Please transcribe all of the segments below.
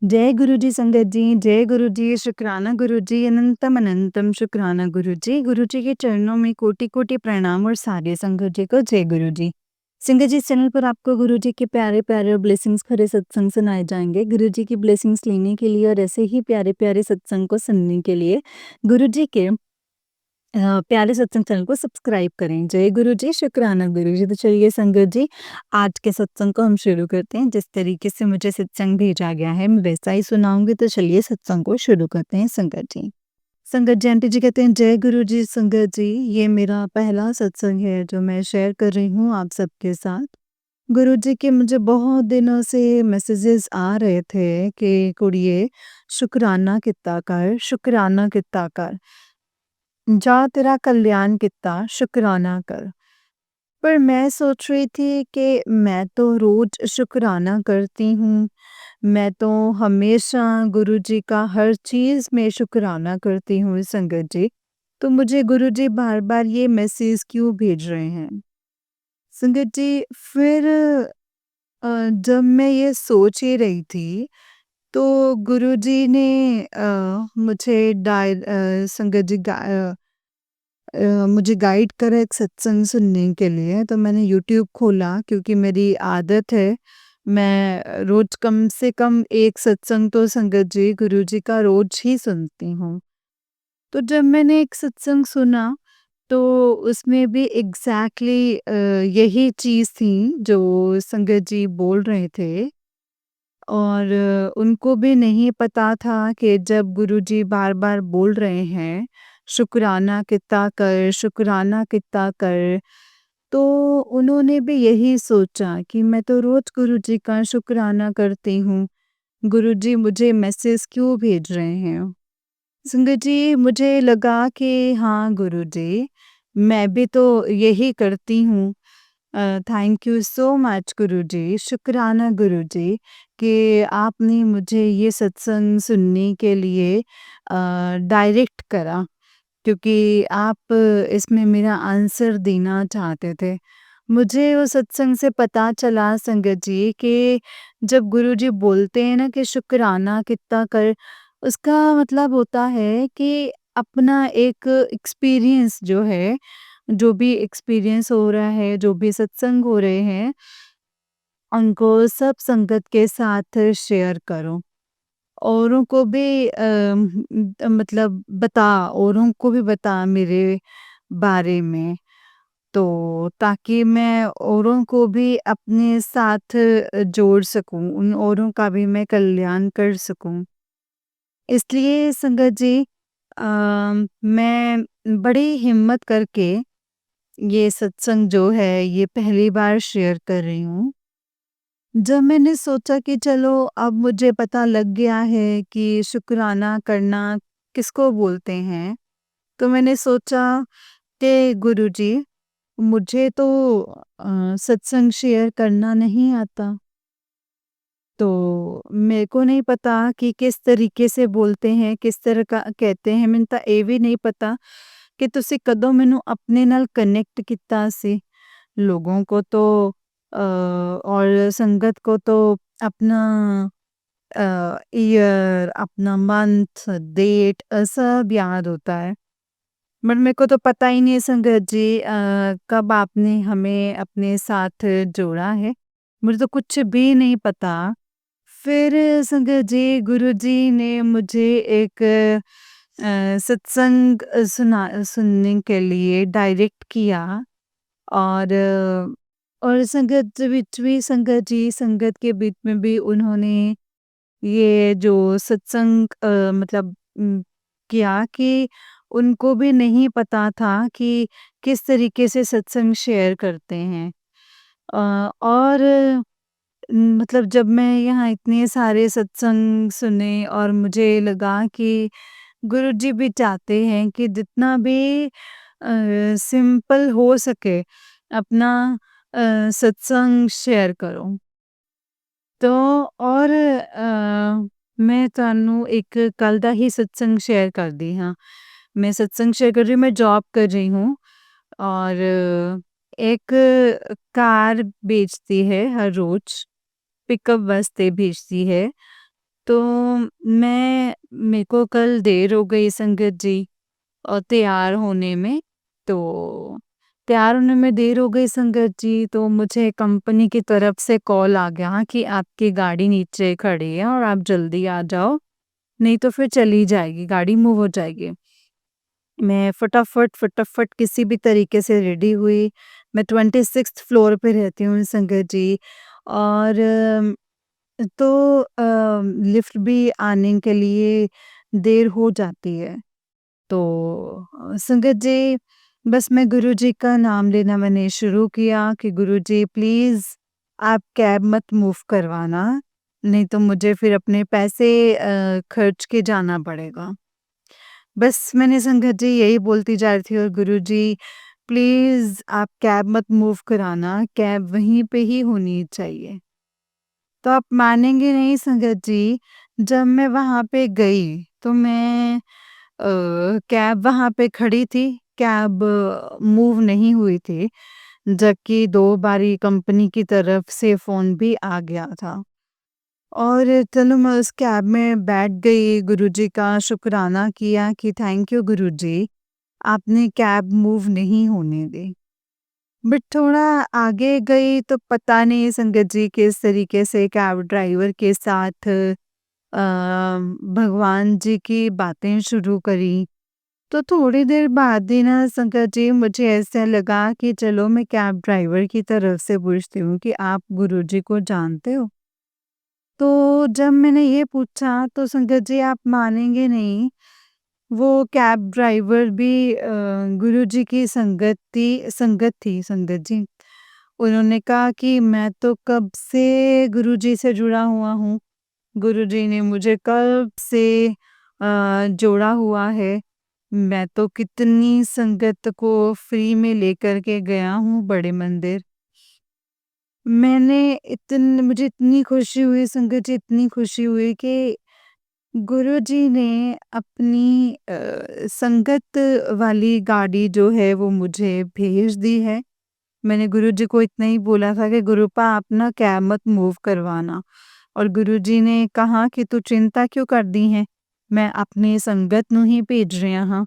जय गुरु जी संगत जी, जय गुरु जी, शुक्राना गुरु जी, अनंतम अनंतम शुक्राना गुरु जी। गुरु जी के चरणों में कोटि-कोटि प्रणाम और सारे संगत जी को जय गुरु जी। संगत जी, इस चैनल पर आपको गुरु जी के प्यारे-प्यारे और ब्लेसिंग्स भरे सत्संग सुनाए जाएँगे। गुरु जी की ब्लेसिंग्स लेने के लिए और ऐसे ही प्यारे-प्यारे सत्संग को सुनने के लिए गुरु जी के प्यारे सत्संग चैनल को सब्सक्राइब करें। जय गुरु जी, शुक्राना गुरु जी। तो चलिए संगत जी, आज के सत्संग को हम शुरू करते हैं। जिस तरीके से मुझे सत्संग भेजा गया है, मैं वैसा ही सुनाऊँगी। तो चलिए सत्संग को शुरू करते हैं संगत जी। संगत जी, आंटी जी कहते हैं जय गुरु जी संगत जी। ये मेरा पहला सत्संग है जो मैं शेयर कर रही हूँ आप सबके साथ। गुरु जी के मुझे बहुत दिनों से मैसेजेस आ रहे थे कि कुड़िए शुकराना कित्ता कर, शुकराना कित्ता कर। जा तेरा कल्याण कित्ता शुकराना कर। पर मैं सोच रही थी कि मैं तो रोज शुकराना करती हूँ। मैं तो हमेशा गुरु जी का हर चीज़ में शुकराना करती हूँ संगत जी। तो मुझे गुरु जी बार-बार ये मैसेज क्यों भेज रहे हैं? संगत जी फिर जब मैं ये सोच ही रही थी तो गुरु जी ने मुझे संगत जी मुझे गाइड करा एक सत्संग सुनने के लिए। तो मैंने यूट्यूब खोला क्योंकि मेरी आदत है, मैं रोज़ कम से कम एक सत्संग तो संगत जी गुरु जी का रोज़ ही सुनती हूँ। तो जब मैंने एक सत्संग सुना तो उसमें भी एग्ज़ैक्टली यही चीज़ थी जो संगत जी बोल रहे थे। और उनको भी नहीं पता था कि जब गुरुजी बार-बार बोल रहे हैं, शुकराना कित्ता कर, शुकराना कित्ता कर, तो उन्होंने भी यही सोचा कि मैं तो रोज़ गुरुजी का शुकराना करती हूँ, गुरुजी मुझे मैसेज क्यों भेज रहे हैं? संगत जी, मुझे लगा कि हाँ गुरुजी, मैं भी तो यही करती हूँ। थैंक यू सो मच गुरुजी, शुक्राना गुरुजी कि आपने मुझे ये सत्संग सुनने के लिए डायरेक्ट करा, क्योंकि आप इसमें मेरा आंसर देना चाहते थे। मुझे वो सत्संग से पता चला संगत जी कि जब गुरुजी बोलते हैं ना कि शुक्राना कितना कर, उसका मतलब होता है कि अपना एक एक्सपीरियंस जो है, जो भी एक्सपीरियंस हो रहा है, जो भी सत्संग हो रहे हैं, उनको सब संगत के साथ शेयर करो। औरों को भी मतलब बता, औरों को भी बता मेरे बारे में। तो ताकि मैं औरों को भी अपने साथ जोड़ सकूँ, उन औरों का भी मैं कल्याण कर सकूँ। इसलिए संगत जी मैं बड़ी हिम्मत करके ये सत्संग जो है ये पहली बार शेयर कर रही हूँ। जब मैंने सोचा कि चलो अब मुझे पता लग गया है कि शुक्राना करना किसको बोलते हैं, तो मैंने सोचा कि गुरुजी मुझे तो सत्संग शेयर करना नहीं आता। तो मेरे को नहीं पता कि किस तरीके से बोलते हैं, किस तरह का कहते हैं। ਮੈਨੂੰ ਤਾਂ ਇਹ ਵੀ ਨਹੀਂ पता कि ਤੁਸੀਂ ਕਦੋਂ ਮੈਨੂੰ ਆਪਣੇ ਨਾਲ कनेक्ट ਕੀਤਾ ਸੀ। लोगों को तो और संगत को तो अपना ईयर, अपना मंथ, डेट सब याद होता है। बट मेरे को तो पता ही नहीं है संगत जी कब आपने हमें अपने साथ जोड़ा है। मुझे तो कुछ भी नहीं पता। फिर संगत जी गुरुजी ने मुझे एक सत्संग सुनने के लिए डायरेक्ट किया। और और संगत विच भी संगत के बीच में भी उन्होंने ये जो सत्संग मतलब किया कि उनको भी नहीं पता था कि किस तरीके से सत्संग शेयर करते हैं। और मतलब जब मैं यहाँ इतने सारे सत्संग सुने और मुझे लगा कि गुरुजी भी चाहते हैं कि जितना भी सिंपल हो सके अपना सत्संग शेयर करो। तो और मैं ਤੁਹਾਨੂੰ एक कल ਦਾ ही सत्संग शेयर करदी हाँ। मैं सत्संग शेयर कर रही हूँ, मैं जॉब कर रही हूँ और एक कार बेचती है हर रोज़, पिकअप वास्ते भेजती है। तो मेरे को कल देर हो गई संगत जी तैयार होने में। तो तैयार होने में देर हो गई संगत जी, तो मुझे कंपनी की तरफ से कॉल आ गया कि आपकी गाड़ी नीचे खड़ी है और आप जल्दी आ जाओ, नहीं तो फिर चली जाएगी, गाड़ी मूव हो जाएगी। मैं फटाफट किसी भी तरीके से रेडी हुई। मैं 26th फ्लोर पे रहती हूँ संगत जी। और तो लिफ्ट भी आने के लिए देर हो जाती है। तो संगत जी, बस मैं गुरुजी का नाम लेना मैंने शुरू किया कि गुरुजी प्लीज़ आप कैब मत मूव करवाना, नहीं तो मुझे फिर अपने पैसे खर्च के जाना पड़ेगा। बस मैंने संगत जी यही बोलती जा रही थी, और गुरुजी प्लीज़ आप कैब मत मूव कराना, कैब वहीं पे ही होनी चाहिए। तो आप मानेंगे नहीं संगत जी, जब मैं वहाँ पे गई तो मैं कैब वहाँ पे खड़ी थी, कैब मूव नहीं हुई थी, जबकि 2 बारी कंपनी की तरफ से फ़ोन भी आ गया था। और चलो मैं उस कैब में बैठ गई, गुरुजी का शुक्राना किया कि थैंक यू गुरुजी, आपने कैब मूव नहीं होने दी। बट थोड़ा आगे गई तो पता नहीं संगत जी किस तरीके से कैब ड्राइवर के साथ भगवान जी की बातें शुरू करी। तो थोड़ी देर बाद ही ना संगत जी मुझे ऐसा लगा कि चलो मैं कैब ड्राइवर की तरफ से पूछती हूँ कि आप गुरुजी को जानते हो? तो जब मैंने ये पूछा तो संगत जी आप मानेंगे नहीं, वो कैब ड्राइवर भी गुरुजी की संगत थी संगत जी। उन्होंने कहा कि मैं तो कब से गुरुजी से जुड़ा हुआ हूँ। गुरुजी ने मुझे कब से जोड़ा हुआ है। मैं तो कितनी संगत को फ्री में लेकर के गया हूँ बड़े मंदिर। मुझे इतनी खुशी हुई संगत जी, इतनी खुशी हुई कि गुरुजी ने अपनी संगत वाली गाड़ी जो है वो मुझे भेज दी है। मैंने गुरुजी को इतना ही बोला था कि गुरुपा आप ना कैब मत मूव करवाना, और गुरुजी ने कहा कि तू चिंता क्यों करदी है, मैं अपनी संगत ਨੂੰ ਹੀ ਭੇਜ ਰਿਹਾ ਹਾਂ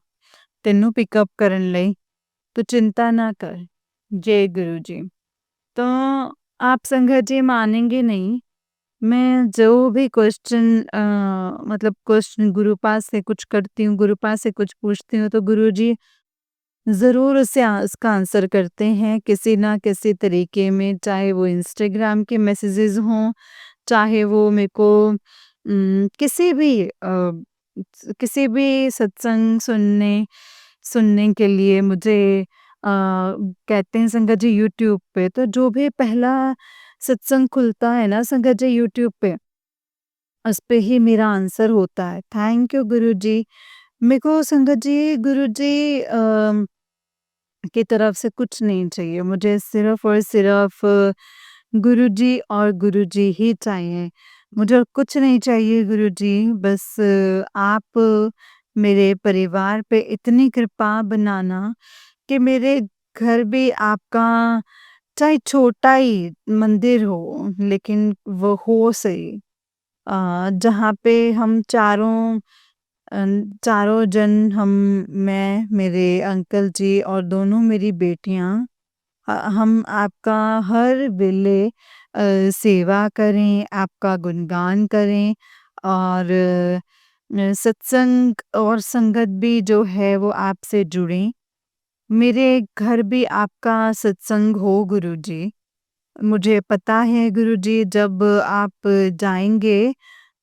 ਤੈਨੂੰ ਪਿਕਅਪ ਕਰਨ ਲਈ, ਤੂੰ चिंता ना कर। जय गुरु जी। तो आप संगत जी मानेंगे नहीं, मैं जो भी क्वेश्चन मतलब क्वेश्चन गुरुपा से कुछ करती हूँ, गुरुपा से कुछ पूछती हूँ, तो गुरुजी ज़रूर उसका आंसर करते हैं किसी ना किसी तरीके में, चाहे वो इंस्टाग्राम के मैसेजेस हों, चाहे वो मेरे को किसी भी सत्संग सुनने के लिए मुझे कहते हैं संगत जी यूट्यूब पे, तो जो भी पहला सत्संग खुलता है ना संगत जी यूट्यूब पे, उस पे ही मेरा आंसर होता है। थैंक यू गुरुजी। मेरे को संगत जी गुरुजी की तरफ से कुछ नहीं चाहिए, मुझे सिर्फ़ और सिर्फ़ गुरुजी और गुरुजी ही चाहिए। मुझे और कुछ नहीं चाहिए गुरुजी, बस आप मेरे परिवार पे इतनी कृपा बनाना कि मेरे घर भी आपका चाहे छोटा ही मंदिर हो, लेकिन वो हो सही। जहाँ पे हम चारों जन मैं, मेरे अंकल जी और दोनों मेरी बेटियाँ हम आपका हर वेले सेवा करें, आपका गुणगान करें, और सत्संग और संगत भी जो है वो आपसे जुड़ें। मेरे घर भी आपका सत्संग हो गुरुजी। मुझे पता है गुरुजी जब आप जाएँगे,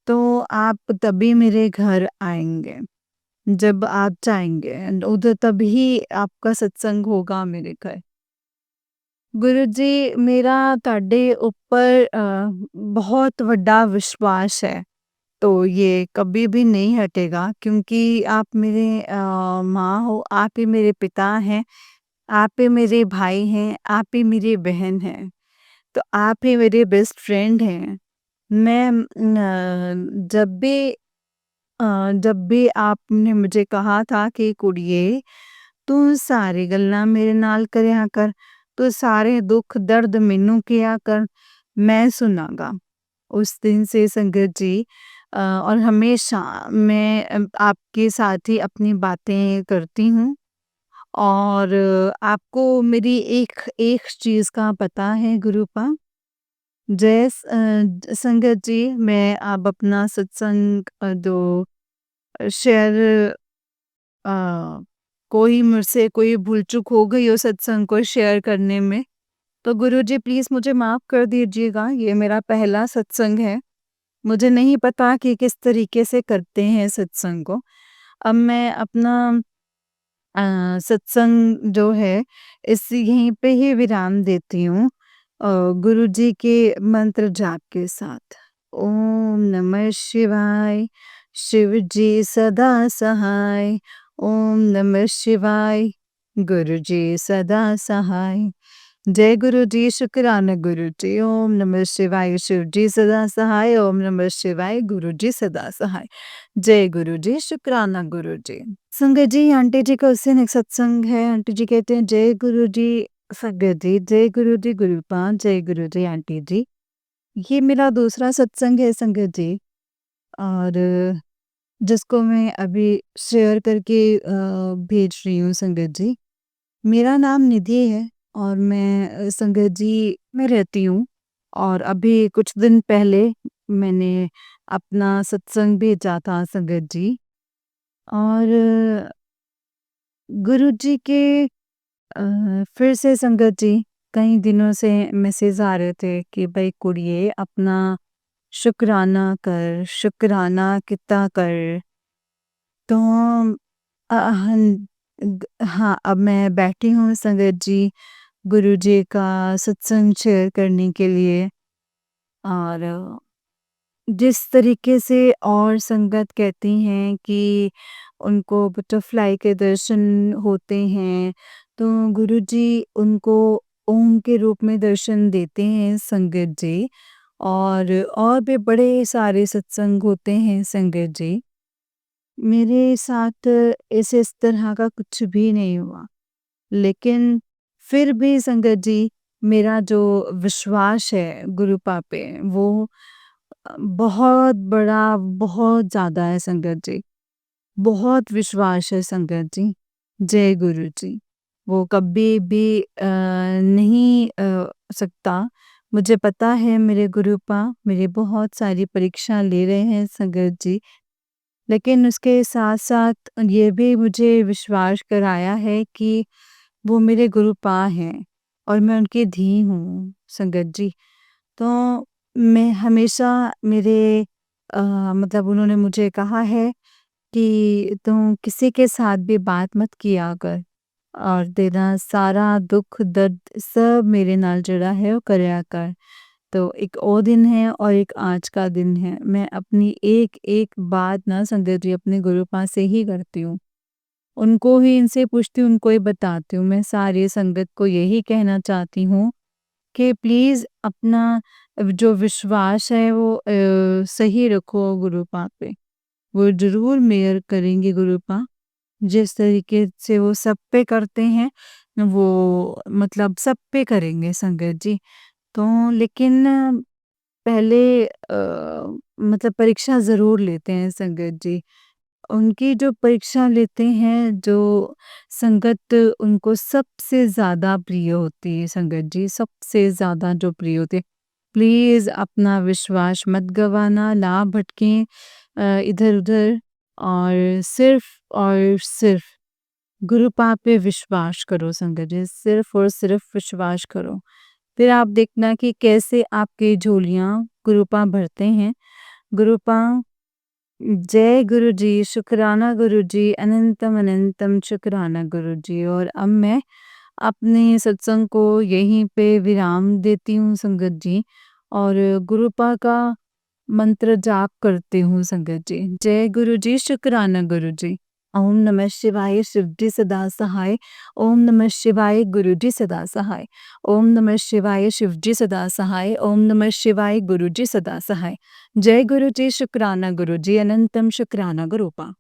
तो आप तभी मेरे घर आएँगे। जब आप जाएँगे उधर तभी आपका सत्संग होगा मेरे घर। गुरुजी मेरा ਤੁਹਾਡੇ ਉੱਪਰ बहुत ਵੱਡਾ विश्वास है, तो ये कभी भी नहीं हटेगा, क्योंकि आप मेरे माँ हो, आप ही मेरे पिता हैं, आप ही मेरे भाई हैं, आप ही मेरी बहन हैं, तो आप ही मेरे बेस्ट फ्रेंड हैं। मैं जब भी आपने मुझे कहा था कि कुड़िए ਤੂੰ ਸਾਰੀ ਗੱਲਾਂ ਮੇਰੇ ਨਾਲ ਕਰਿਆ ਕਰ, ਤੂੰ ਸਾਰੇ ਦੁੱਖ ਦਰਦ ਮੈਨੂੰ ਕਿਹਾ ਕਰ, मैं सुनागा। उस दिन से संगत जी और हमेशा मैं आपके साथ ही अपनी बातें करती हूँ और आपको मेरी एक एक चीज़ का पता है गुरुपा, संगत जी, मैं अब अपना सत्संग जो शेयर अ, कोई मुझसे कोई भूल-चूक हो गई हो सत्संग को शेयर करने में, तो गुरुजी प्लीज़ मुझे माफ़ कर दीजिएगा, ये मेरा पहला सत्संग है। मुझे नहीं पता कि किस तरीके से करते हैं सत्संग को। अब मैं अपना सत्संग जो है इस यहीं पे ही विराम देती हूँ गुरुजी के मंत्र जाप के साथ। ओम नमः शिवाय, शिव जी सदा सहाय। ओम नमः शिवाय, गुरुजी सदा सहाय। जय गुरुजी, शुक्राना गुरुजी। ओम नमः शिवाय, शिव जी सदा सहाय। ओम नमः शिवाय, गुरुजी सदा सहाय। जय गुरुजी, शुक्राना गुरुजी। संगत जी, आंटी जी का उससे नेक्स्ट सत्संग है। आंटी जी कहते हैं जय गुरु जी। संगत जी, जय गुरु जी गुरुपाद, जय गुरु जी आंटी जी। ये मेरा दूसरा सत्संग है संगत जी, और जिसको मैं अभी शेयर करके भेज रही हूँ संगत जी। मेरा नाम निधि है और मैं संगत जी में रहती हूँ, और अभी कुछ दिन पहले मैंने अपना सत्संग भेजा था संगत जी। और गुरुजी के फिर से संगत जी कई दिनों से मैसेज आ रहे थे कि भाई कुड़िए अपना शुक्राना कर, शुक्राना कितना कर। तो हाँ, अब मैं बैठी हूँ संगत जी गुरुजी का सत्संग शेयर करने के लिए। और जिस तरीके से और संगत कहती हैं कि उनको बटरफ्लाई के दर्शन होते हैं, तो गुरुजी उनको ओम के रूप में दर्शन देते हैं संगत जी। और भी बड़े सारे सत्संग होते हैं संगत जी। मेरे साथ इस तरह का कुछ भी नहीं हुआ, लेकिन फिर भी संगत जी मेरा जो विश्वास है गुरुपा पे वो बहुत बड़ा, बहुत ज़्यादा है संगत जी। बहुत विश्वास है संगत जी। जय गुरु जी। वो कभी भी नहीं सकता। मुझे पता है मेरे गुरुपा मेरी बहुत सारी परीक्षा ले रहे हैं संगत जी। लेकिन उसके साथ-साथ ये भी मुझे विश्वास कराया है कि वो मेरे गुरुपा हैं और मैं उनकी धी हूँ संगत जी। तो मैं हमेशा मेरे मतलब उन्होंने मुझे कहा है कि तुम किसी के साथ भी बात मत किया कर और तेरा सारा दुख दर्द सब मेरे नाल जुड़ा है वो करया कर। तो एक ओ दिन है और एक आज का दिन है। मैं अपनी एक-एक बात ना संगत जी अपने गुरुपा से ही करती हूँ। उनको ही इनसे पूछती हूँ, उनको ही बताती हूँ। मैं सारी संगत को यही कहना चाहती हूँ कि प्लीज़ अपना जो विश्वास है वो सही रखो गुरुपा पे। वो ज़रूर मेहर करेंगे गुरुपा। जिस तरीके से वो सब पे करते हैं, वो मतलब सब पे करेंगे संगत जी। तो लेकिन पहले मतलब परीक्षा ज़रूर लेते हैं संगत जी। उनकी जो परीक्षा लेते हैं, जो संगत उनको सबसे ज़्यादा प्रिय होती है संगत जी, सबसे ज़्यादा जो प्रिय होती है। प्लीज़ अपना विश्वास मत गँवाना, ना भटकें इधर-उधर, और सिर्फ़ गुरुपा पे विश्वास करो संगत जी, सिर्फ़ और सिर्फ़ विश्वास करो। फिर आप देखना कि कैसे आपकी झोलियाँ गुरुपा भरते हैं। गुरुपा जय गुरुजी, शुक्राना गुरुजी, अनंतम अनंतम शुक्राना गुरुजी। और अब मैं अपने सत्संग को यहीं पे विराम देती हूँ संगत जी, और गुरुपा का मंत्र जाप करती हूँ संगत जी। जय गुरुजी, शुक्राना गुरुजी। ओम नमः शिवाय, शिवजी सदा सहाय। ओम नमः शिवाय, गुरुजी सदा सहाय। ओम नमः शिवाय, शिवजी सदा सहाय। ओम नमः शिवाय, गुरुजी सदा सहाय। जय गुरुजी, शुक्राना गुरुजी, अनंतम शुक्राना गुरुपा।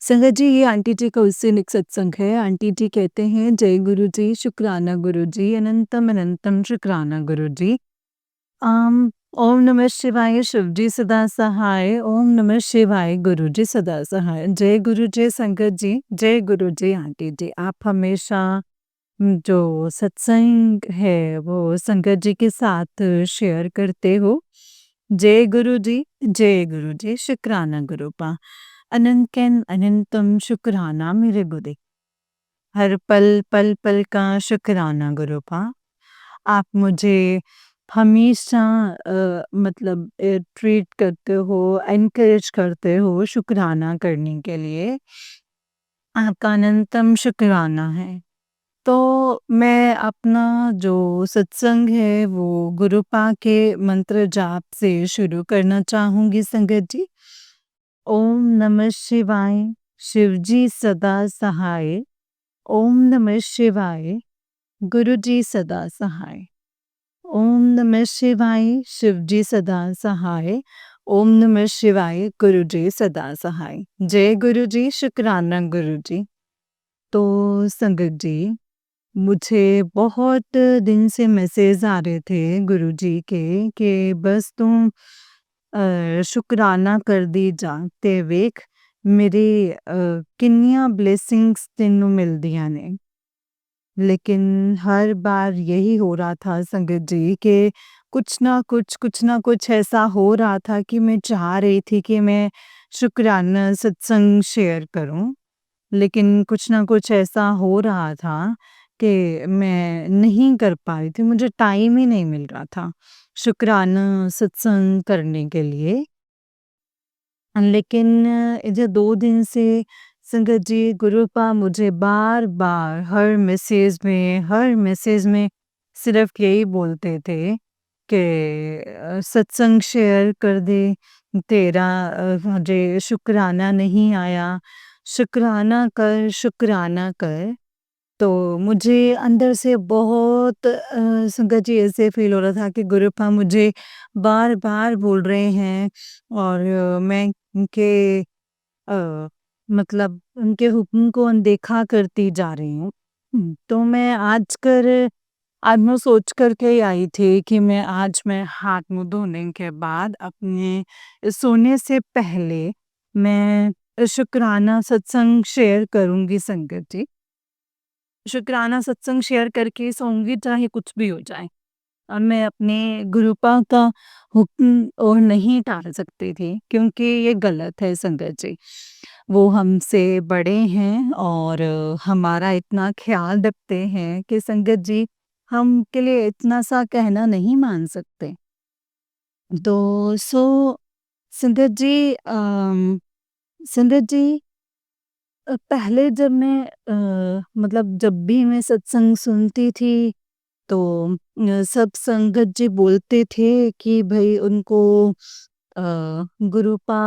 संगत जी, ये आंटी जी का उससे निक सत्संग है। आंटी जी कहते हैं जय गुरुजी, शुक्राना गुरुजी, अनंतम अनंतम शुक्राना गुरुजी। ओम नमः शिवाय शिवजी सदा सहाय, ओम नमः शिवाय गुरुजी सदा सहाय। जय गुरु जय संगत जी, जय गुरु जी आंटी जी। आप हमेशा जो सत्संग है वो संगत जी के साथ शेयर करते हो। जय गुरु जी, जय गुरु जी, शुक्राना गुरुपा। अनंतन अनंतम शुक्राना मेरे गुरु। हर पल पल पल का शुक्राना गुरुपा। आप मुझे हमेशा मतलब ट्रीट करते हो, एनकरेज करते हो शुक्राना करने के लिए। आपका अनंतम शुक्राना है। तो मैं अपना जो सत्संग है वो गुरुपा के मंत्र जाप से शुरू करना चाहूँगी संगत जी। ओम नमः शिवाय, शिवजी सदा सहाय। ओम नमः शिवाय, गुरुजी सदा सहाय। ओम नमः शिवाय, शिवजी सदा सहाय। ओम नमः शिवाय, गुरुजी सदा सहाय। जय गुरुजी, शुक्राना गुरुजी। तो संगत जी, मुझे बहुत दिन से मैसेज आ रहे थे गुरुजी के कि बस तुम शुक्राना कर दी जा ते वेख मेरे किन्नियां ब्लेसिंग्स तेनू मिलदियां ने। लेकिन हर बार यही हो रहा था संगत जी कि कुछ ना कुछ ऐसा हो रहा था कि मैं चाह रही थी कि मैं शुक्राना सत्संग शेयर करूं, लेकिन कुछ ना कुछ ऐसा हो रहा था कि मैं नहीं कर पा रही थी, मुझे टाइम ही नहीं मिल रहा था शुक्राना सत्संग करने के लिए। लेकिन जो 2 दिन से संगत जी गुरुपा मुझे बार-बार हर मैसेज में सिर्फ़ यही बोलते थे कि सत्संग शेयर कर दे, तेरा मुझे शुक्राना नहीं आया, शुक्राना कर। तो मुझे अंदर से बहुत संगत जी ऐसे फ़ील हो रहा था कि गुरुपा मुझे बार-बार बोल रहे हैं और मैं उनके मतलब उनके हुक्म को अनदेखा करती जा रही हूँ। तो आज मैं सोच कर के ही आई थी कि मैं हाथ मुँह धोने के बाद अपने सोने से पहले मैं शुक्राना सत्संग शेयर करूँगी संगत जी। शुक्राना सत्संग शेयर करके सोऊँगी चाहे कुछ भी हो जाए। और मैं अपने गुरुपा का हुक्म और नहीं टाल सकती थी क्योंकि ये गलत है संगत जी। वो हमसे बड़े हैं और हमारा इतना ख़्याल रखते हैं कि संगत जी हम उनके लिए इतना सा कहना नहीं मान सकते। तो संगत जी संगत जी पहले जब मैं मतलब जब भी मैं सत्संग सुनती थी तो सब संगत जी बोलते थे कि भई उनको अ, गुरुपा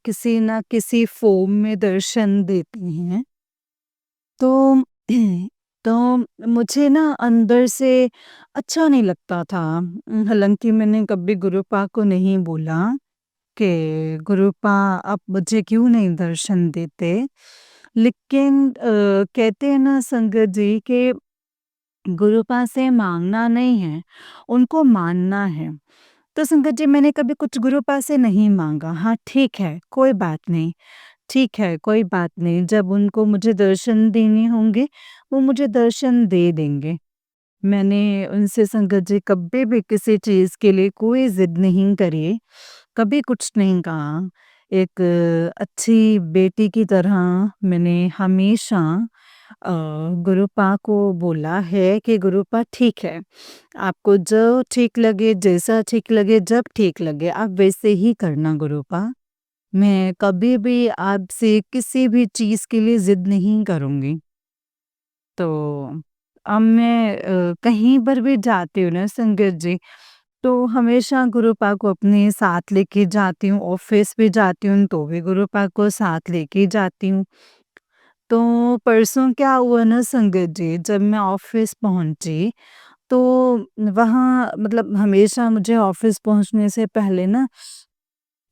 किसी ना किसी फ़ॉर्म में दर्शन देते हैं। तो तो मुझे ना अंदर से अच्छा नहीं लगता था। हालाँकि मैंने कभी गुरुपा को नहीं बोला कि गुरुपा आप मुझे क्यों नहीं दर्शन देते? लेकिन कहते हैं ना संगत जी कि गुरुपा से माँगना नहीं है, उनको मानना है। तो संगत जी मैंने कभी कुछ गुरुपा से नहीं माँगा। हाँ, ठीक है, कोई बात नहीं। ठीक है, कोई बात नहीं। जब उनको मुझे दर्शन देने होंगे, वो मुझे दर्शन दे देंगे। मैंने उनसे संगत जी कभी भी किसी चीज़ के लिए कोई ज़िद नहीं करी, कभी कुछ नहीं कहा। एक अच्छी बेटी की तरह मैंने हमेशा गुरुपा को बोला है कि गुरुपा ठीक है, आपको जो ठीक लगे, जैसा ठीक लगे, जब ठीक लगे, आप वैसे ही करना गुरुपा। मैं कभी भी आपसे किसी भी चीज़ के लिए ज़िद नहीं करूँगी। तो अब मैं कहीं पर भी जाती हूँ ना संगत जी, तो हमेशा गुरुपा को अपने साथ लेके जाती हूँ, ऑफ़िस भी जाती हूँ तो भी गुरुपा को साथ लेके जाती हूँ। तो परसों क्या हुआ ना संगत जी, जब मैं ऑफ़िस पहुँची, तो वहाँ मतलब हमेशा मुझे ऑफ़िस पहुँचने से पहले ना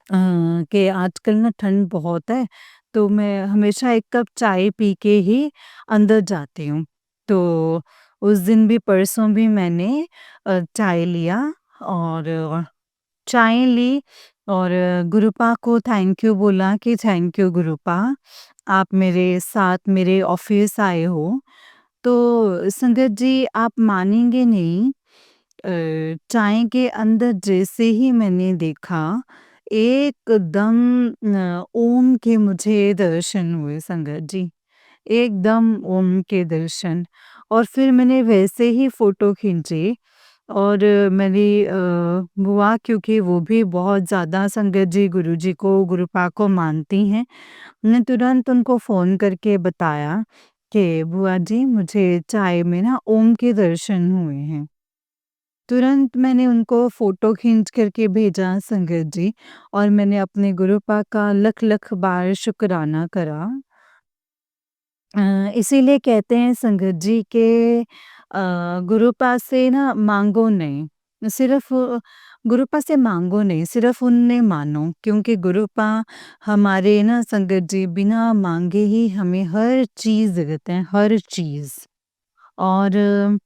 कि आजकल ना ठंड बहुत है, तो मैं हमेशा 1 कप चाय पी के ही अंदर जाती हूँ। तो उस दिन भी परसों भी मैंने चाय लिया और चाय ली और गुरुपा को थैंक यू बोला कि थैंक यू गुरुपा, आप मेरे साथ मेरे ऑफ़िस आए हो। तो संगत जी आप मानेंगे नहीं, चाय के अंदर जैसे ही मैंने देखा, एकदम ओम के मुझे दर्शन हुए संगत जी। एकदम ओम के दर्शन। और फिर मैंने वैसे ही फ़ोटो खींची और मेरी बुआ, क्योंकि वो भी बहुत ज़्यादा संगत जी गुरुजी को, गुरुपा को मानती हैं। मैंने तुरंत उनको फ़ोन करके बताया कि बुआ जी मुझे चाय में ना ओम के दर्शन हुए हैं। तुरंत मैंने उनको फ़ोटो खींच कर के भेजा संगत जी, और मैंने अपने गुरुपा का लख-लख बार शुकराना करा। इसीलिए कहते हैं संगत जी के गुरुपा से ना माँगो नहीं, सिर्फ़ गुरुपा से माँगो नहीं, सिर्फ़ उन्हें मानो, क्योंकि गुरुपा हमारे ना संगत जी बिना माँगे ही हमें हर चीज़ देते हैं, हर चीज़। और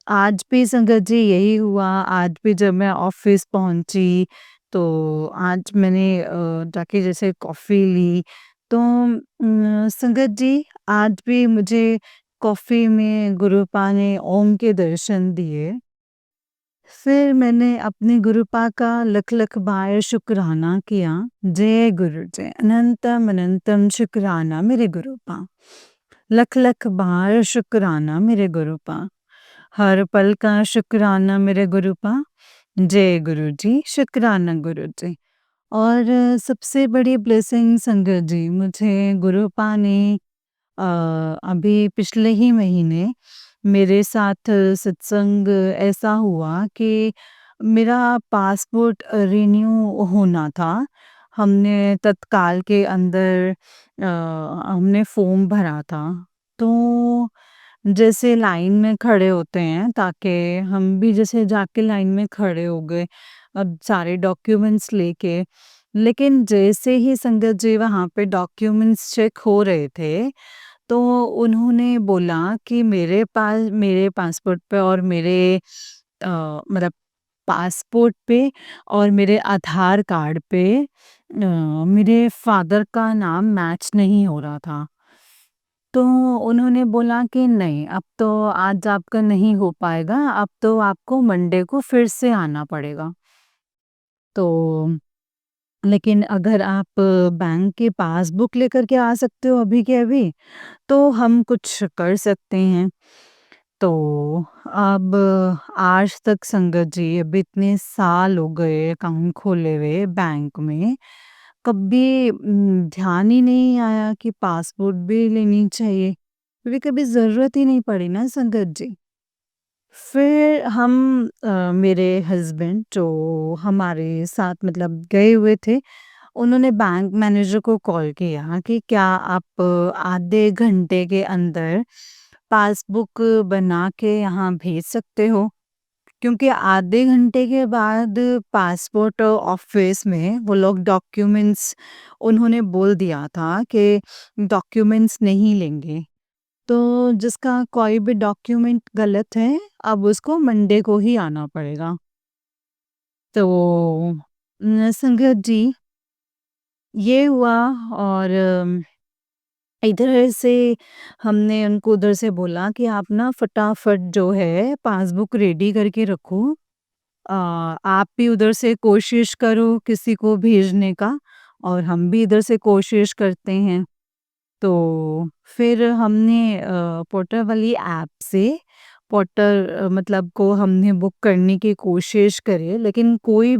आज भी संगत जी यही हुआ, आज भी जब मैं ऑफ़िस पहुँची, तो आज मैंने जाके जैसे कॉफ़ी ली, तो संगत जी आज भी मुझे कॉफ़ी में गुरुपा ने ओम के दर्शन दिए। फिर मैंने अपने गुरुपा का लख-लख बार शुकराना किया। जय गुरु जय, अनंतम अनंतम शुकराना मेरे गुरुपा। लख-लख बार शुकराना मेरे गुरुपा। हर पल का शुकराना मेरे गुरुपा। जय गुरु जी, शुकराना गुरु जी। और सबसे बड़ी ब्लेसिंग संगत जी, मुझे गुरुपा ने अ, अभी पिछले ही महीने मेरे साथ सत्संग ऐसा हुआ कि मेरा पासपोर्ट रिन्यू होना था। हमने तत्काल के अंदर हमने फ़ॉर्म भरा था। तो जैसे लाइन में खड़े होते हैं, ताकि हम भी जैसे जाके लाइन में खड़े हो गए, अब सारे डॉक्यूमेंट्स लेके। लेकिन जैसे ही संगत जी वहाँ पे डॉक्यूमेंट्स चेक हो रहे थे, तो उन्होंने बोला कि मेरे पासपोर्ट पे और मेरे मतलब पासपोर्ट पे और मेरे आधार कार्ड पे मेरे फ़ादर का नाम मैच नहीं हो रहा था। तो उन्होंने बोला कि नहीं, अब तो आज आपका नहीं हो पाएगा, अब तो आपको मंडे को फिर से आना पड़ेगा। तो लेकिन अगर आप बैंक की पासबुक लेकर के आ सकते हो अभी के अभी, तो हम कुछ कर सकते हैं। तो अब आज तक संगत जी, अब इतने साल हो गए अकाउंट खोले हुए बैंक में, कभी ध्यान ही नहीं आया कि पासपोर्ट भी लेनी चाहिए। क्योंकि कभी ज़रूरत ही नहीं पड़ी ना संगत जी। फिर हम मेरे हस्बैंड जो हमारे साथ मतलब गए हुए थे, उन्होंने बैंक मैनेजर को कॉल किया कि क्या आप आधे घंटे के अंदर पासबुक बना के यहाँ भेज सकते हो? क्योंकि आधे घंटे के बाद पासपोर्ट ऑफिस में वो लोग डॉक्यूमेंट्स, उन्होंने बोल दिया था कि डॉक्यूमेंट्स नहीं लेंगे। तो जिसका कोई भी डॉक्यूमेंट गलत है, अब उसको मंडे को ही आना पड़ेगा। तो संगत जी ये हुआ। और इधर से हमने उनको उधर से बोला कि आप ना फटाफट जो है पासबुक रेडी करके रखो। आप भी उधर से कोशिश करो किसी को भेजने का, और हम भी इधर से कोशिश करते हैं। तो फिर हमने पोर्टर वाली ऐप से पोर्टर मतलब को हमने बुक करने की कोशिश करी, लेकिन कोई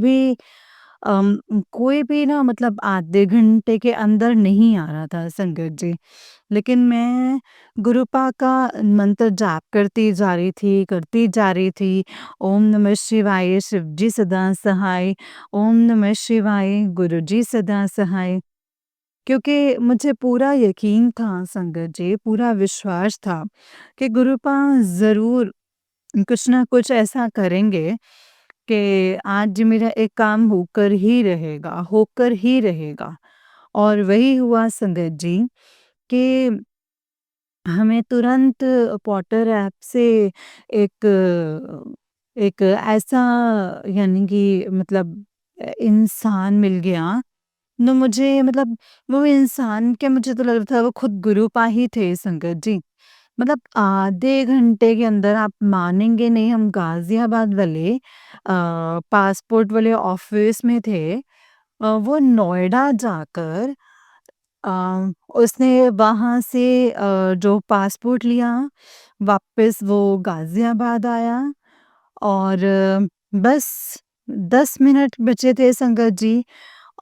भी ना मतलब आधे घंटे के अंदर नहीं आ रहा था संगत जी। लेकिन मैं गुरुपा का मंत्र जाप करती जा रही थी। ओम नमः शिवाय, शिव जी सदा सहाय। ओम नमः शिवाय, गुरु जी सदा सहाय। क्योंकि मुझे पूरा यकीन था संगत जी, पूरा विश्वास था कि गुरुपा ज़रूर कुछ ना कुछ ऐसा करेंगे कि आज मेरा एक काम होकर ही रहेगा। और वही हुआ संगत जी कि हमें तुरंत पॉटर ऐप से एक एक ऐसा, यानी कि मतलब इंसान मिल गया, तो मुझे मतलब वो इंसान क्या, मुझे तो लग रहा था वो खुद गुरुपा ही थे संगत जी। मतलब आधे घंटे के अंदर आप मानेंगे नहीं, हम गाज़ियाबाद वाले पासपोर्ट वाले ऑफ़िस में थे। वो नोएडा जाकर अ, उसने वहाँ से जो पासपोर्ट लिया, वापस वो गाज़ियाबाद आया और बस 10 मिनट बचे थे संगत जी,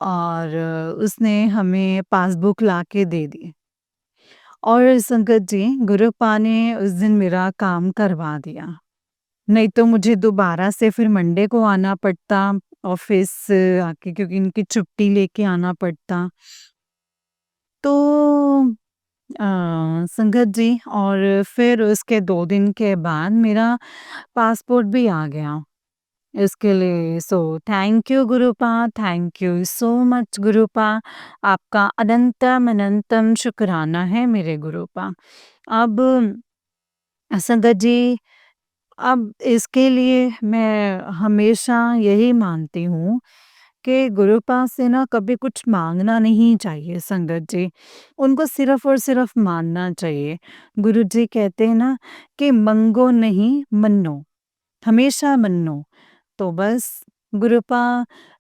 और उसने हमें पासबुक लाके दे दी। और संगत जी, गुरुपा ने उस दिन मेरा काम करवा दिया। नहीं तो मुझे दोबारा से फिर मंडे को आना पड़ता ऑफ़िस आके, क्योंकि इनकी छुट्टी लेके आना पड़ता। तो अ, संगत जी, और फिर उसके 2 दिन के बाद मेरा पासपोर्ट भी आ गया। इसके लिए so thank you Gurupa, thank you so much Gurupa. आपका अनंतम अनंतम शुक्राना है मेरे गुरुपा। अब संगत जी, अब इसके लिए मैं हमेशा यही मानती हूँ कि गुरुपा से ना कभी कुछ माँगना नहीं चाहिए संगत जी। उनको सिर्फ़ और सिर्फ़ मानना चाहिए। गुरुजी कहते हैं ना कि "मंगो नहीं मन्नो", हमेशा मन्नो। तो बस गुरुपा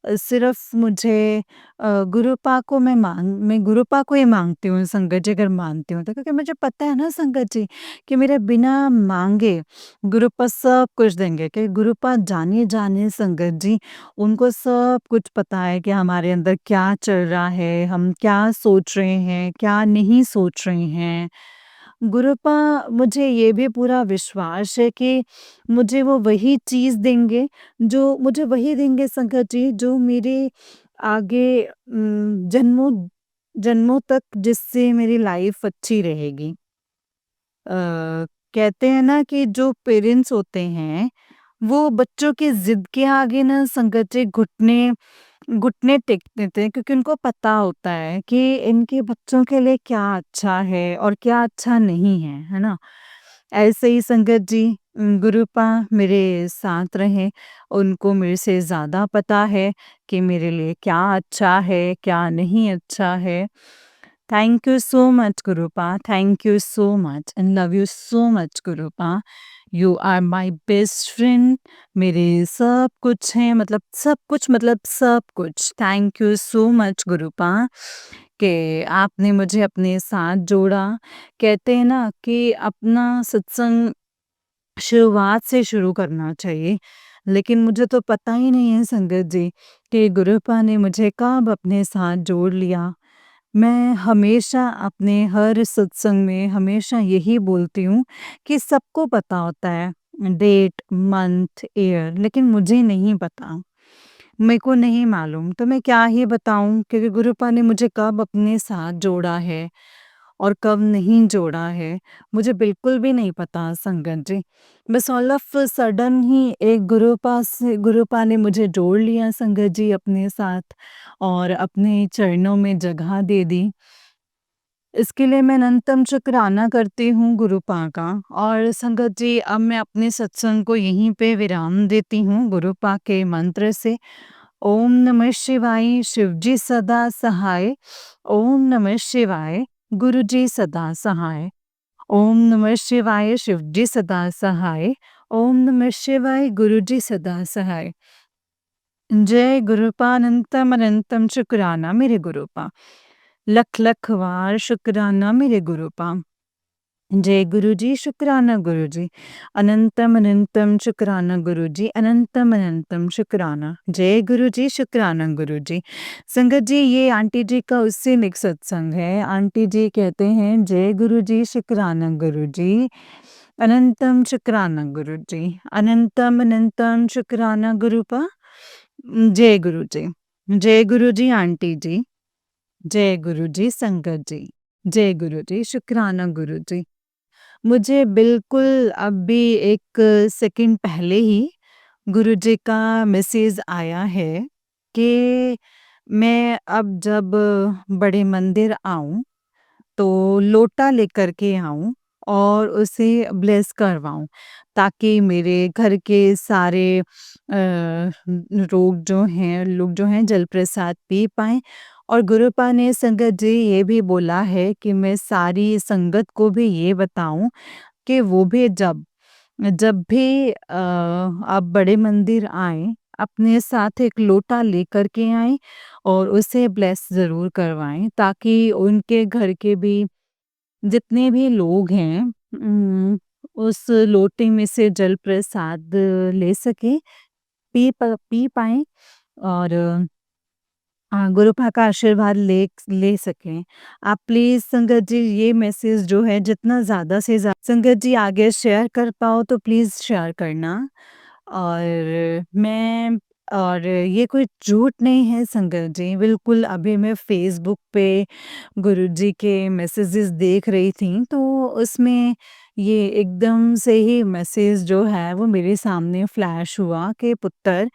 सिर्फ़ मुझे गुरुपा को मैं गुरुपा को ही माँगती हूँ संगत जी, अगर मानती हूँ तो। क्योंकि मुझे पता है ना संगत जी कि मेरे बिना माँगे गुरुपा सब कुछ देंगे, कि गुरुपा जाने-जाने संगत जी, उनको सब कुछ पता है कि हमारे अंदर क्या चल रहा है, हम क्या सोच रहे हैं, क्या नहीं सोच रहे हैं। गुरुपा, मुझे ये भी पूरा विश्वास है कि मुझे वो वही चीज़ देंगे, जो मुझे वही देंगे संगत जी, जो मेरे आगे जन्मों जन्मों तक जिससे मेरी लाइफ़ अच्छी रहेगी। कहते हैं ना कि जो पेरेंट्स होते हैं, वो बच्चों की ज़िद के आगे ना संगत जी घुटने घुटने टेक देते हैं, क्योंकि उनको पता होता है कि इनके बच्चों के लिए क्या अच्छा है और क्या अच्छा नहीं है ना? ऐसे ही संगत जी, गुरुपा मेरे साथ रहे, उनको मेरे से ज़्यादा पता है कि मेरे लिए क्या अच्छा है, क्या नहीं अच्छा है। Thank you so much Gurupa, thank you so much and love you so much Gurupa. You are my best friend, मेरे सब कुछ हैं, मतलब सब कुछ, मतलब सब कुछ। थैंक यू सो मच गुरुपा कि आपने मुझे अपने साथ जोड़ा। कहते हैं ना कि अपना सत्संग शुरुआत से शुरू करना चाहिए, लेकिन मुझे तो पता ही नहीं है संगत जी कि गुरुपा ने मुझे कब अपने साथ जोड़ लिया। मैं हमेशा अपने हर सत्संग में हमेशा यही बोलती हूँ कि सबको पता होता है डेट, मंथ, ईयर, लेकिन मुझे नहीं पता। मेरे को नहीं मालूम, तो मैं क्या ही बताऊँ, क्योंकि गुरुपा ने मुझे कब अपने साथ जोड़ा है और कब नहीं जोड़ा है, मुझे बिल्कुल भी नहीं पता संगत जी। बस ऑल ऑफ सडन ही एक गुरुपा ने मुझे जोड़ लिया संगत जी अपने साथ, और अपने चरणों में जगह दे दी। इसके लिए मैं अनंतम शुक्राना करती हूँ गुरुपा का। और संगत जी, अब मैं अपने सत्संग को यहीं पे विराम देती हूँ गुरुपा के मंत्र से। ओम नमः शिवाय, शिवजी सदा सहाय। ओम नमः शिवाय, गुरुजी सदा सहाय। ओम नमः शिवाय, शिवजी सदा सहाय। ओम नमः शिवाय, गुरुजी सदा सहाय। जय गुरुपा, अनंतम अनंतम शुक्राना मेरे गुरुपा। लख लख वार शुक्राना मेरे गुरुपा। जय गुरुजी, शुक्राना गुरुजी। अनंतम अनंतम शुक्राना गुरुजी, अनंतम अनंतम शुक्राना। जय गुरुजी, शुक्राना गुरुजी। संगत जी, ये आंटी जी का उससे निक सत्संग है। आंटी जी कहते हैं जय गुरुजी, शुक्राना गुरुजी। अनंतम शुक्राना गुरुजी। अनंतम अनंतम शुक्राना गुरुपा। जय गुरुजी। जय गुरुजी आंटी जी। जय गुरुजी संगत जी। जय गुरुजी, शुक्राना गुरुजी। मुझे बिल्कुल अभी 1 सेकंड पहले ही गुरुजी का मैसेज आया है कि मैं अब जब बड़े मंदिर आऊँ, तो लोटा लेकर के आऊँ, और उसे ब्लेस करवाऊँ, ताकि मेरे घर के सारे लोग जो हैं जल प्रसाद पी पाएँ। और गुरुपा ने संगत जी ये भी बोला है कि मैं सारी संगत को भी ये बताऊँ कि वो भी जब जब भी आप बड़े मंदिर आएँ, अपने साथ एक लोटा लेकर के आएँ और उसे ब्लेस ज़रूर करवाएँ, ताकि उनके घर के भी जितने भी लोग हैं उस लोटे में से जल प्रसाद ले सकें, पी पाएँ और गुरुपा का आशीर्वाद ले सकें। आप प्लीज़ संगत जी ये मैसेज जो है जितना ज़्यादा से संगत जी आगे शेयर कर पाओ तो प्लीज़ शेयर करना। और मैं और ये कोई झूठ नहीं है संगत जी, बिल्कुल अभी मैं फ़ेसबुक पे गुरुजी के मैसेजेस देख रही थी, तो उसमें ये एकदम से ही मैसेज जो है वो मेरे सामने फ्लैश हुआ कि पुत्र,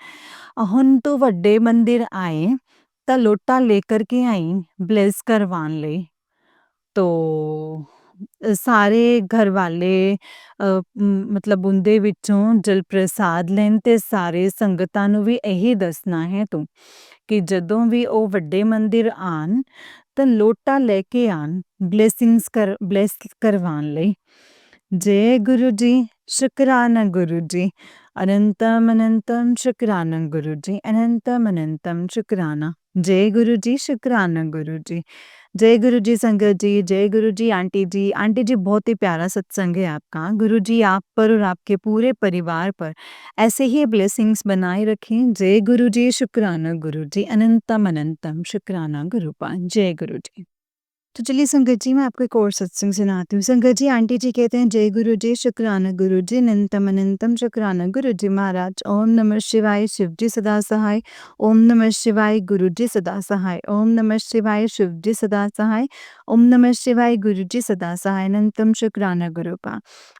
ਹੁਣ ਤੂੰ ਵੱਡੇ ਮੰਦਿਰ ਆਏ ਤਾਂ ਲੋਟਾ लेकर के आई ब्लेस करवान ले। तो ਸਾਰੇ ਘਰ ਵਾਲੇ ਮਤਲਬ ਉਹਦੇ ਵਿੱਚੋਂ ਜਲ ਪ੍ਰਸਾਦ ਲੈਣ ਤੇ ਸਾਰੇ ਸੰਗਤਾਂ ਨੂੰ ਵੀ ਇਹੀ ਦੱਸਣਾ ਹੈ ਤੂੰ ਕਿ ਜਦੋਂ ਵੀ ਉਹ ਵੱਡੇ ਮੰਦਿਰ ਆਣ ਤਾਂ ਲੋਟਾ ਲੈ ਕੇ ਆਣ ਬਲੈਸ ਕਰਵਾਉਣ ਲਈ। जय गुरु जी, शुक्राना गुरु जी, अनंतम अनंतम शुक्राना गुरु जी, अनंतम अनंतम शुक्राना। जय गुरु जी, शुक्राना गुरु जी। जय गुरु जी संगत जी, जय गुरु जी आंटी जी। आंटी जी बहुत ही प्यारा सत्संग है आपका। गुरु जी आप पर और आपके पूरे परिवार पर ऐसे ही ब्लेसिंग्स बनाए रखें। जय गुरु जी, शुक्राना गुरु जी, अनंतम अनंतम शुक्राना गुरुपान। जय गुरु जी। तो चलिए संगत जी मैं आपको एक और सत्संग सुनाती हूँ। संगत जी आंटी जी कहते हैं जय गुरु जी, शुक्राना गुरु जी, अनंतम अनंतम शुक्राना गुरु जी महाराज। ओम नमः शिवाय, शिव जी सदा सहाय। ओम नमः शिवाय, गुरु जी सदा सहाय। ओम नमः शिवाय, शिव जी सदा सहाय। ओम नमः शिवाय, गुरु जी सदा सहाय। अनंतम शुक्राना गुरुपा।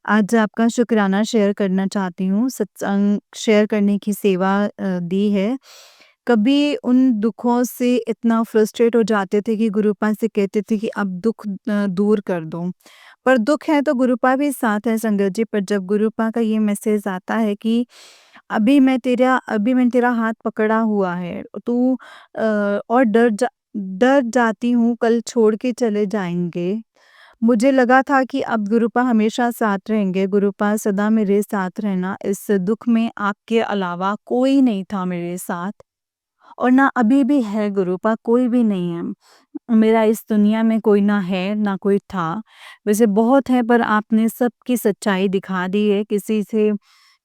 आज आपका शुक्राना शेयर करना चाहती हूँ। सत्संग शेयर करने की सेवा दी है। कभी उन दुखों से इतना फ्रस्ट्रेट हो जाते थे कि गुरुपा से कहते थे कि अब दुख दूर कर दो। पर दुख है तो गुरुपा भी साथ है संगत जी। पर जब गुरुपा का ये मैसेज आता है कि अभी मैं तेरा हाथ पकड़ा हुआ है, तू और डर जाती हूँ कल छोड़ के चले जाएंगे। मुझे लगा था कि अब गुरुपा हमेशा साथ रहेंगे, गुरुपा सदा मेरे साथ रहना। इस दुख में आपके अलावा कोई नहीं था मेरे साथ और ना अभी भी है गुरुपा, कोई भी नहीं है। मेरा इस दुनिया में कोई ना है, ना कोई था। वैसे बहुत है पर आपने सबकी सच्चाई दिखा दी है।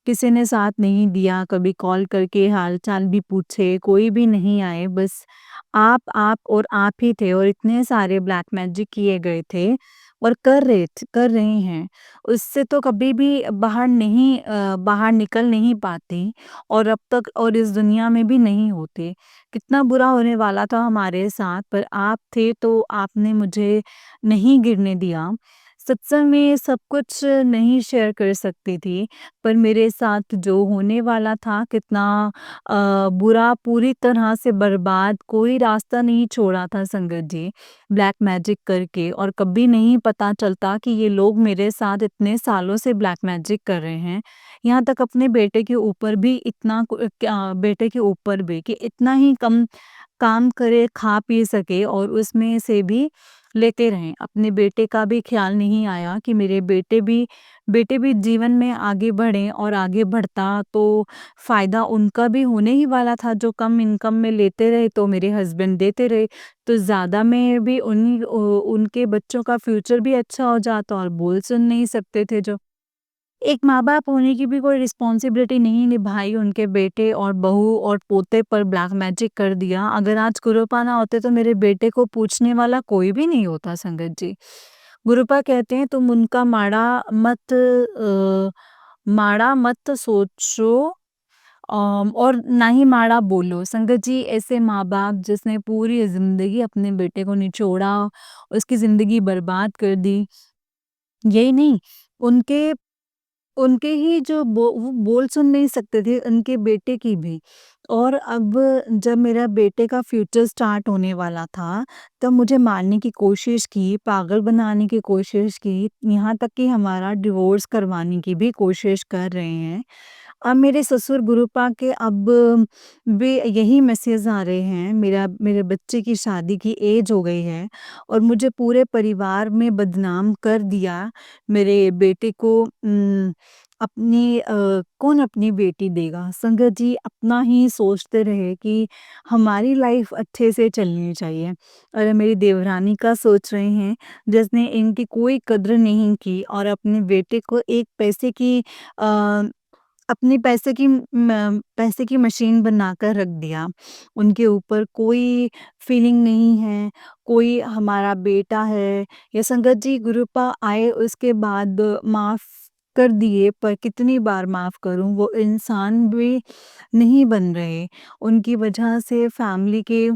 किसी ने साथ नहीं दिया, कभी कॉल करके हाल-चाल भी पूछे, कोई भी नहीं आए। बस आप और आप ही थे और इतने सारे ब्लैक मैजिक किए गए थे और कर रहे हैं। उससे तो कभी भी बाहर निकल नहीं पाते और अब तक और इस दुनिया में भी नहीं होते। कितना बुरा होने वाला था हमारे साथ, पर आप थे तो आपने मुझे नहीं गिरने दिया। सत्संग में सब कुछ नहीं शेयर कर सकती थी, पर मेरे साथ जो होने वाला था कितना बुरा, पूरी तरह से बर्बाद, कोई रास्ता नहीं छोड़ा था संगत जी, ब्लैक मैजिक करके। और कभी नहीं पता चलता कि ये लोग मेरे साथ इतने सालों से ब्लैक मैजिक कर रहे हैं। यहाँ तक अपने बेटे के ऊपर भी बेटे के ऊपर भी कि इतना ही कम काम करे, खा पी सके और उसमें से भी लेते रहें। अपने बेटे का भी ख़्याल नहीं आया कि मेरे बेटे भी जीवन में आगे बढ़ें और आगे बढ़ता तो फ़ायदा उनका भी होने ही वाला था। जो कम इनकम में लेते रहे तो मेरे हस्बैंड देते रहे, तो ज़्यादा में भी उनके बच्चों का फ्यूचर भी अच्छा हो जाता और बोल सुन नहीं सकते थे जो। एक माँ-बाप होने की भी कोई रिस्पॉन्सिबिलिटी नहीं निभाई, उनके बेटे और बहू और पोते पर ब्लैक मैजिक कर दिया। अगर आज गुरुपा ना होते तो मेरे बेटे को पूछने वाला कोई भी नहीं होता संगत जी। गुरुपा कहते हैं तुम उनका माड़ा मत सोचो और ना ही माड़ा बोलो। संगत जी ऐसे माँ-बाप जिसने पूरी ज़िंदगी अपने बेटे को निचोड़ा, उसकी ज़िंदगी बर्बाद कर दी। यही नहीं, उनके उनके ही जो वो बोल सुन नहीं सकते थे, उनके बेटे की भी। और अब जब मेरा बेटे का फ्यूचर स्टार्ट होने वाला था, तब मुझे मारने की कोशिश की, पागल बनाने की कोशिश की, यहाँ तक कि हमारा डिवोर्स करवाने की भी कोशिश कर रहे हैं। अब मेरे ससुर गुरुपा के अब भी यही मैसेज आ रहे हैं, मेरे बच्चे की शादी की एज हो गई है और मुझे पूरे परिवार में बदनाम कर दिया। मेरे बेटे को कौन अपनी बेटी देगा? संगत जी अपना ही सोचते रहे कि हमारी लाइफ अच्छे से चलनी चाहिए और मेरी देवरानी का सोच रहे हैं, जिसने इनकी कोई कद्र नहीं की और अपने बेटे को एक पैसे की अ, अपनी पैसे की मशीन बनाकर रख दिया। उनके ऊपर कोई फीलिंग नहीं है, कोई हमारा बेटा है या संगत जी गुरुपा आए उसके बाद माफ़ कर दिए, पर कितनी बार माफ़ करूँ? वो इंसान भी नहीं बन रहे। उनकी वजह से फैमिली के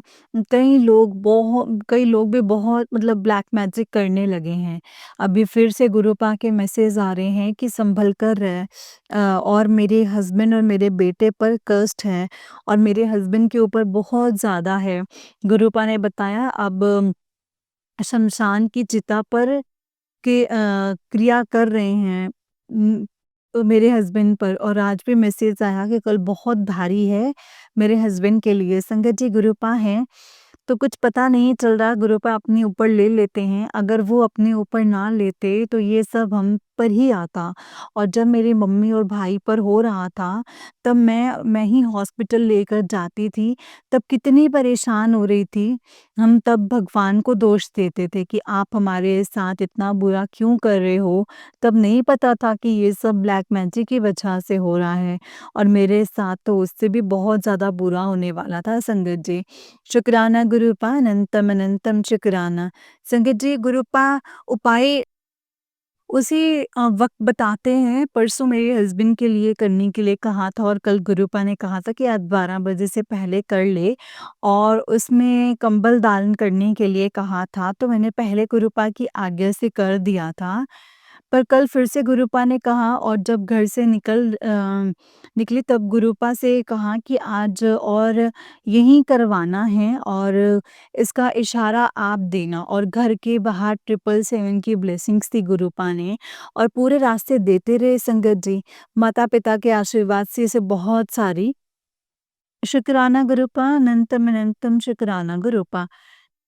कई लोग भी बहुत मतलब ब्लैक मैजिक करने लगे हैं। अभी फिर से गुरुपा के मैसेज आ रहे हैं कि सँभल कर रह और मेरे हस्बैंड और मेरे बेटे पर कर्स्ड है और मेरे हस्बैंड के ऊपर बहुत ज़्यादा है। गुरुपा ने बताया अब शमशान की चिता पर क्रिया कर रहे हैं मेरे हस्बैंड पर और आज भी मैसेज आया कि कल बहुत भारी है मेरे हस्बैंड के लिए। संगत जी गुरुपा हैं, तो कुछ पता नहीं चल रहा गुरुपा अपने ऊपर ले लेते हैं। अगर वो अपने ऊपर ना लेते तो ये सब हम पर ही आता और जब मेरी मम्मी और भाई पर हो रहा था, तब मैं ही हॉस्पिटल लेकर जाती थी, तब कितनी परेशान हो रही थी। हम तब भगवान को दोष देते थे कि आप हमारे साथ इतना बुरा क्यों कर रहे हो? तब नहीं पता था कि ये सब ब्लैक मैजिक की वजह से हो रहा है और मेरे साथ तो उससे भी बहुत ज़्यादा बुरा होने वाला था संगत जी। शुक्राना गुरुपा अनंतम अनंतम शुक्राना। संगत जी गुरुपा उपाय उसी वक़्त बताते हैं, परसों मेरे हस्बैंड के लिए करने के लिए कहा था और कल गुरुपा ने कहा था कि आज 12 बजे से पहले कर ले और उसमें कंबल दान करने के लिए कहा था, तो मैंने पहले गुरुपा की आज्ञा से कर दिया था। पर कल फिर से गुरुपा ने कहा और जब घर से निकली तब गुरुपा से कहा कि आज और यहीं करवाना है और इसका इशारा आप देना और घर के बाहर 777 की ब्लेसिंग्स थी गुरुपा ने और पूरे रास्ते देते रहे संगत जी। माता-पिता के आशीर्वाद से इसे बहुत सारी शुक्राना गुरुपा अनंतम अनंतम शुक्राना गुरुपा।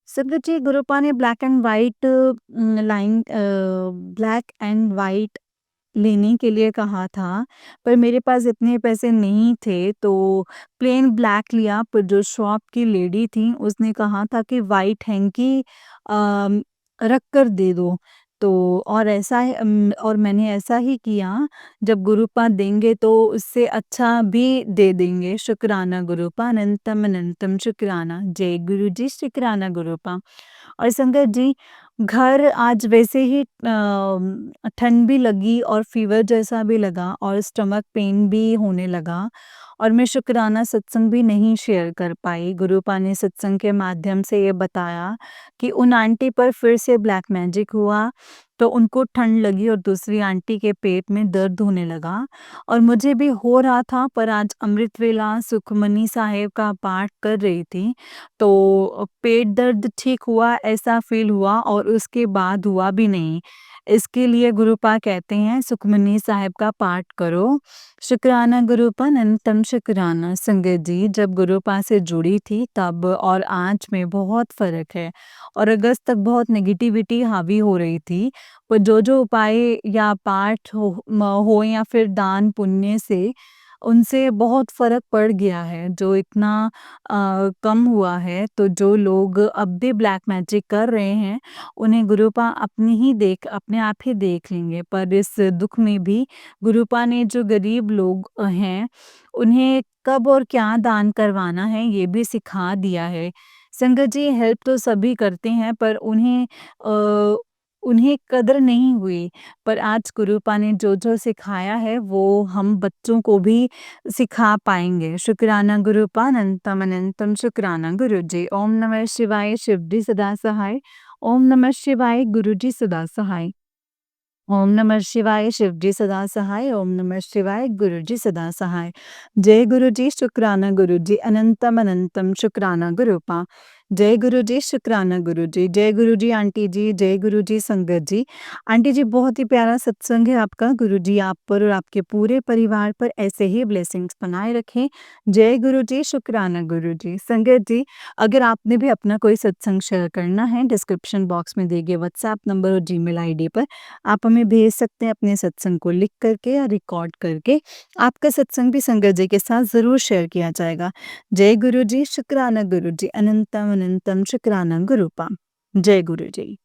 संगत जी गुरुपा ने ब्लैक एंड व्हाइट लेने के लिए कहा था, पर मेरे पास इतने पैसे नहीं थे तो प्लेन ब्लैक लिया पर जो शॉप की लेडी थी उसने कहा था कि व्हाइट हैंकी रख कर दे दो। तो और मैंने ऐसा ही किया, जब गुरुपा देंगे तो उससे अच्छा भी दे देंगे। शुक्राना गुरुपा अनंतम अनंतम शुक्राना। जय गुरु जी शुक्राना गुरुपा। और संगत जी घर आज वैसे ही ठंड भी लगी और फ़ीवर जैसा भी लगा और स्टमक पेन भी होने लगा और मैं शुक्राना सत्संग भी नहीं शेयर कर पाई। गुरुपा ने सत्संग के माध्यम से ये बताया कि उन आंटी पर फिर से ब्लैक मैजिक हुआ, तो उनको ठंड लगी और दूसरी आंटी के पेट में दर्द होने लगा और मुझे भी हो रहा था, पर आज अमृत वेला सुखमनी साहिब का पाठ कर रही थी, तो पेट दर्द ठीक हुआ ऐसा फ़ील हुआ और उसके बाद हुआ भी नहीं। इसके लिए गुरुपा कहते हैं सुखमनी साहिब का पाठ करो। शुक्राना गुरुपा अनंतम शुक्राना। संगत जी जब गुरुपा से जुड़ी थी तब और आज में बहुत फ़र्क है और अगस्त तक बहुत नेगेटिविटी हावी हो रही थी। पर जो उपाय या पाठ हो या फिर दान पुण्य से उनसे बहुत फ़र्क पड़ गया है। जो इतना कम हुआ है, तो जो लोग अब भी ब्लैक मैजिक कर रहे हैं, उन्हें गुरुपा अपने आप ही देख लेंगे। पर इस दुःख में भी गुरुपा ने जो गरीब लोग हैं, उन्हें कब और क्या दान करवाना है, ये भी सिखा दिया है। संगत जी हेल्प तो सभी करते हैं, पर उन्हें कदर नहीं हुई। पर आज गुरुपा ने जो-जो सिखाया है, वो हम बच्चों को भी सिखा पाएँगे। शुक्राना गुरुपा अनंतम अनंतम शुक्राना गुरुजी। ओम नमः शिवाय शिव जी सदा सहाय। ओम नमः शिवाय गुरुजी सदा सहाय। ओम नमः शिवाय, शिव जी सदा सहाय। ओम नमः शिवाय, गुरु जी सदा सहाय। जय गुरु जी, शुक्राना गुरु जी, अनंतम अनंतम शुक्राना गुरुपा। जय गुरु जी, शुक्राना गुरु जी। जय गुरु जी आंटी जी, जय गुरु जी संगत जी। आंटी जी, बहुत ही प्यारा सत्संग है आपका। गुरु जी आप पर और आपके पूरे परिवार पर ऐसे ही ब्लेसिंग्स बनाए रखें। जय गुरु जी, शुक्राना गुरु जी। संगत जी, अगर आपने भी अपना कोई सत्संग शेयर करना है, डिस्क्रिप्शन बॉक्स में दिए गए व्हाट्सएप नंबर और जीमेल आईडी पर आप हमें भेज सकते हैं अपने सत्संग को लिख करके या रिकॉर्ड करके। आपका सत्संग भी संगत जी के साथ ज़रूर शेयर किया जाएगा। जय गुरु जी, शुक्राना गुरु जी, अनंतम अनंतम शुक्राना गुरुपा। जय गुरु जी।